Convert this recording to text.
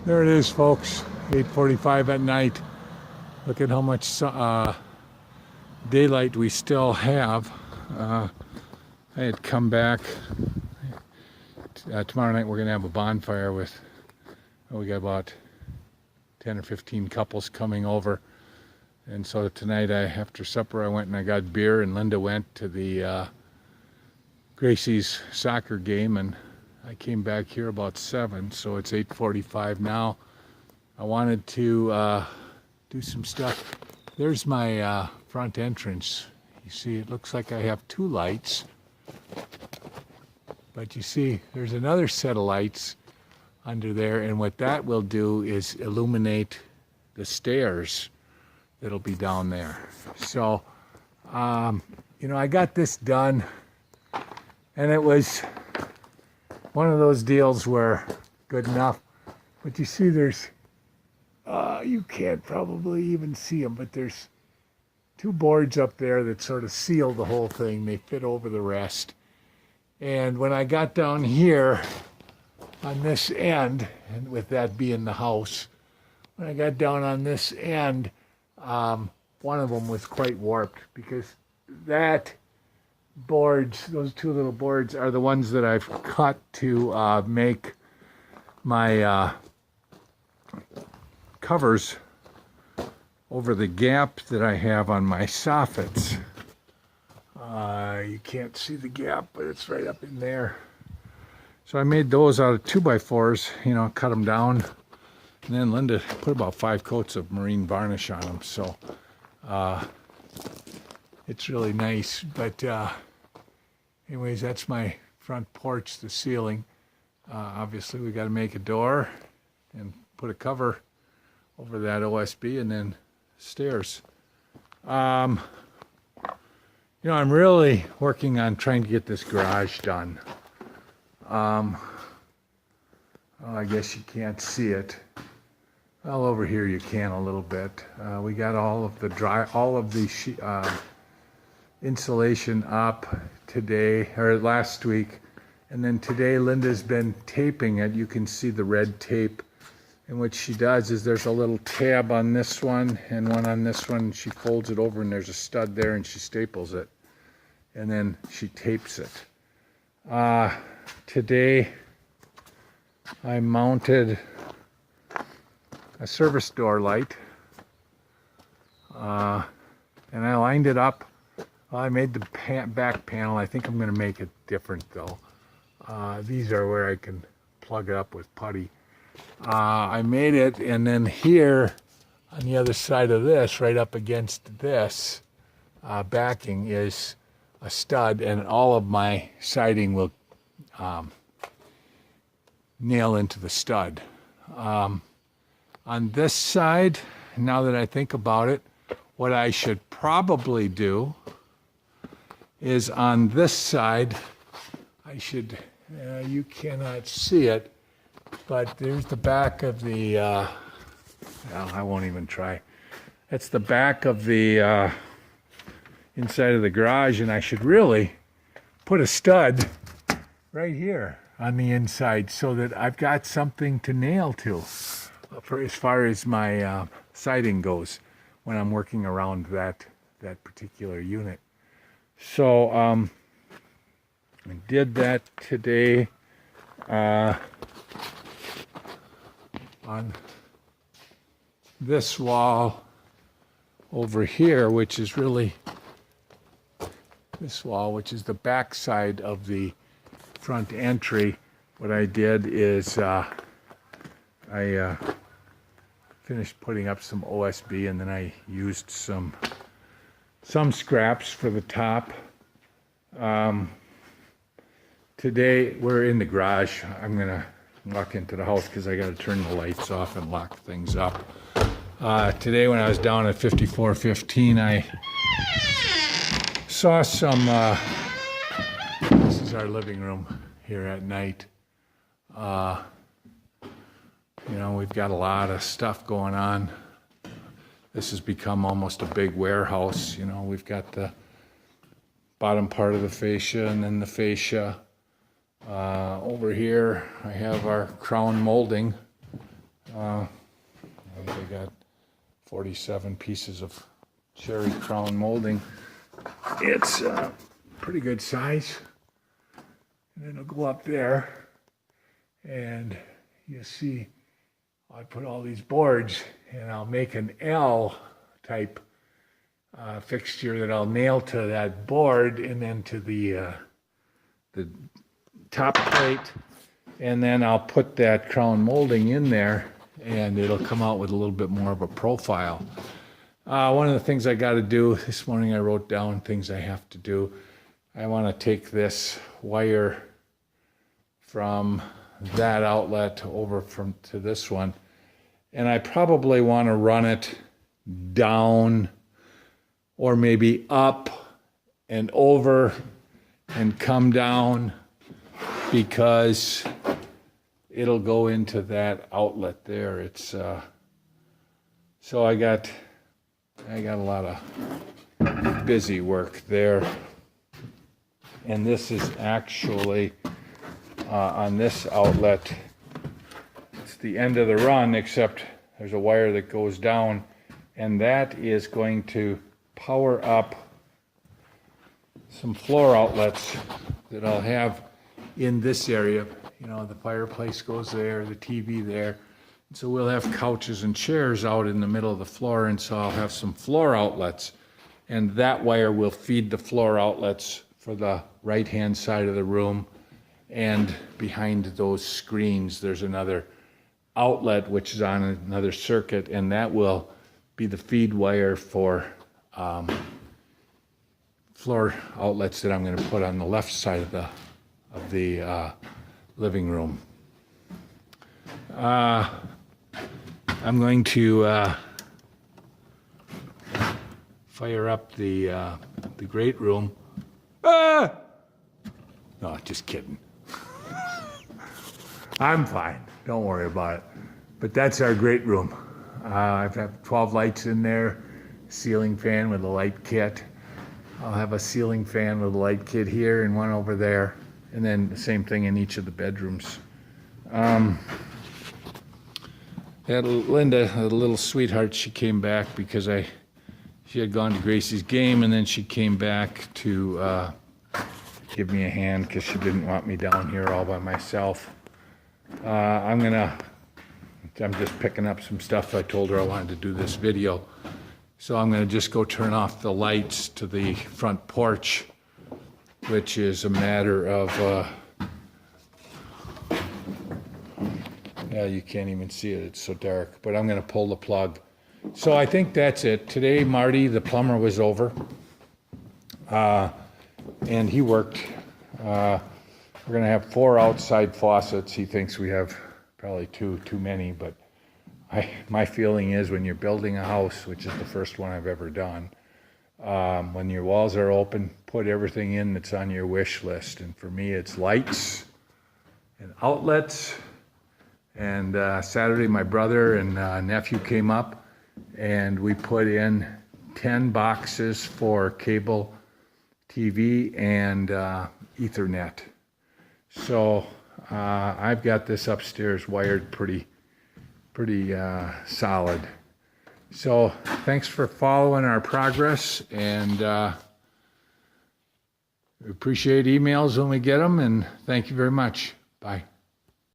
There it is, folks. 8:45 at night. Look at how much daylight we still have. I had come back. Tomorrow night we're going to have a bonfire with, we got about 10 or 15 couples coming over. And so tonight, after supper, I went and I got beer, and Linda went to the Gracie's soccer game, and I came back here about 7, so it's 8:45 now. I wanted to do some stuff. There's my front entrance. You see, it looks like I have 2 lights, but you see, there's another set of lights under there, and what that will do is illuminate the stairs that'll be down there. So, I got this done, and it was one of those deals where good enough. But you see, there's, you can't probably even see them, but there's 2 boards up there that sort of seal the whole thing. They fit over the rest. And when I got down here on this end, and with that being the house, when I got down on this end, one of them was quite warped, because that boards, those 2 little boards, are the ones that I've cut to make my covers over the gap that I have on my soffits. You can't see the gap, but it's right up in there. So I made those out of 2x4s, cut them down. And then Linda put about 5 coats of marine varnish on them, so it's really nice. But anyways, that's my front porch, the ceiling. Obviously, we got to make a door and put a cover over that OSB, and then stairs. I'm really working on trying to get this garage done. Well, I guess you can't see it. Well, over here you can a little bit. We got all of the insulation up today, or last week. And then today Linda's been taping it. You can see the red tape. And what she does is there's a little tab on this one and one on this one. She folds it over and there's a stud there, and she staples it. And then she tapes it. Today I mounted a service door light, and I lined it up. I made the back panel. I think I'm going to make it different though. These are where I can plug it up with putty. I made it, and then here on the other side of this, right up against this backing, is a stud, and all of my siding will nail into the stud. On this side, now that I think about it, what I should probably do is on this side, I should, you cannot see it, but there's the back of the, well, I won't even try. That's the back of the inside of the garage, and I should really put a stud right here on the inside so that I've got something to nail to for as far as my siding goes when I'm working around that particular unit. So I did that today on this wall over here, which is really this wall, which is the back side of the front entry. What I did is I finished putting up some OSB, and then I used some scraps for the top. Today we're in the garage. I'm gonna walk into the house because I got to turn the lights off and lock things up. Today when I was down at 5415, I saw some, this is our living room here at night. We've got a lot of stuff going on. This has become almost a big warehouse. We've got the bottom part of the fascia and then the fascia. Over here I have our crown molding. I think I got 47 pieces of cherry crown molding. It's pretty good size. And then it'll go up there, and you see I put all these boards, and I'll make an L type fixture that I'll nail to that board and then to the top plate, and then I'll put that crown molding in there, and it'll come out with a little bit more of a profile. One of the things I got to do this morning, I wrote down things I have to do. I want to take this wire from that outlet over to this one, and I probably want to run it down or maybe up and over and come down, because it'll go into that outlet there. It's so I got a lot of busy work there, and this is actually on this outlet. It's the end of the run, except there's a wire that goes down, and that is going to power up some floor outlets that I'll have in this area. You know, the fireplace goes there, the TV there. So we'll have couches and chairs out in the middle of the floor, and so I'll have some floor outlets, and that wire will feed the floor outlets for the right-hand side of the room. And behind those screens, there's another outlet which is on another circuit, and that will be the feed wire for floor outlets that I'm going to put on the left side of the living room. I'm going to fire up the great room. No, just kidding. I'm fine. Don't worry about it. But that's our great room. I've got 12 lights in there, ceiling fan with a light kit. I'll have a ceiling fan with a light kit here and one over there, and then the same thing in each of the bedrooms. Linda, a little sweetheart, she came back because she had gone to Gracie's game, and then she came back to give me a hand because she didn't want me down here all by myself. I'm just picking up some stuff. I told her I wanted to do this video. So I'm going to just go turn off the lights to the front porch, which is a matter of, yeah, you can't even see it. It's so dark, but I'm going to pull the plug. So I think that's it. Today, Marty, the plumber, was over, and he worked. We're going to have 4 outside faucets. He thinks we have probably too many, but my feeling is when you're building a house, which is the first one I've ever done, when your walls are open, put everything in that's on your wish list. And for me, it's lights and outlets. And Saturday, my brother and nephew came up, and we put in 10 boxes for cable TV and Ethernet. So I've got this upstairs wired pretty solid. So thanks for following our progress, and we appreciate emails when we get them, and thank you very much. Bye.